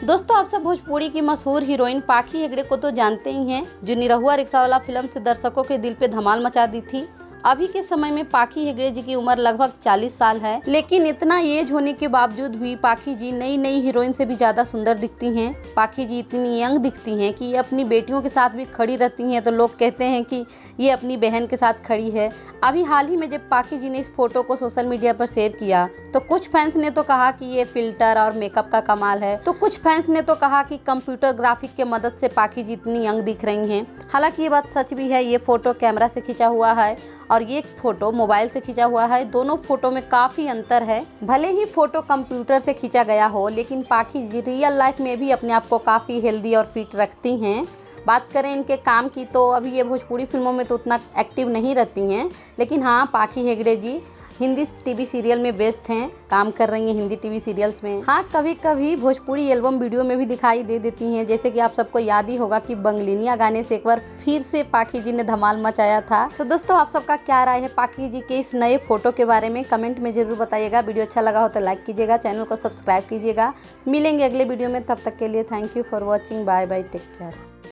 दोस्तों, आप सब भोजपुरी की मशहूर हीरोइन पाखी हेगड़े को तो जानते ही हैं, जो निरहुआ रिक्शावाला फिल्म से दर्शकों के दिल पे धमाल मचा दी थी। अभी के समय में पाखी हेगड़े जी की उम्र लगभग 40 साल है, लेकिन इतना एज होने के बावजूद भी पाखी जी नई नई हीरोइन से भी ज़्यादा सुंदर दिखती हैं। पाखी जी इतनी यंग दिखती हैं कि ये अपनी बेटियों के साथ भी खड़ी रहती हैं, तो लोग कहते हैं कि ये अपनी बहन के साथ खड़ी है। अभी हाल ही में जब पाखी जी ने इस फोटो को सोशल मीडिया पर शेयर किया, तो कुछ फैंस ने तो कहा कि ये फिल्टर और मेकअप का कमाल है, तो कुछ फैंस ने तो कहा कि कंप्यूटर ग्राफिक के मदद से पाखी जी इतनी यंग दिख रही हैं। हालांकि ये बात सच भी है। ये फोटो कैमरा से खींचा हुआ है और ये फोटो मोबाइल से खींचा हुआ है। दोनों फोटो में काफ़ी अंतर है। भले ही फोटो कंप्यूटर से खींचा गया हो, लेकिन पाखी जी रियल लाइफ में भी अपने आप को काफ़ी हेल्दी और फिट रखती हैं। बात करें इनके काम की, तो अभी ये भोजपुरी फिल्मों में तो उतना एक्टिव नहीं रहती हैं, लेकिन हाँ, पाखी हेगड़े जी हिंदी टीवी सीरियल में बेस्ट हैं, काम कर रही हैं हिंदी टीवी सीरियल्स में। हाँ, कभी कभी भोजपुरी एल्बम वीडियो में भी दिखाई दे देती हैं, जैसे कि आप सबको याद ही होगा कि बंगलिनिया गाने से एक बार फिर से पाखी जी ने धमाल मचाया था। तो दोस्तों, आप सबका क्या राय है पाखी जी के इस नए फोटो के बारे में? कमेंट में जरूर बताइएगा। वीडियो अच्छा लगा हो तो लाइक कीजिएगा, चैनल को सब्सक्राइब कीजिएगा। मिलेंगे अगले वीडियो में, तब तक के लिए thank you for watching. Bye bye, take care.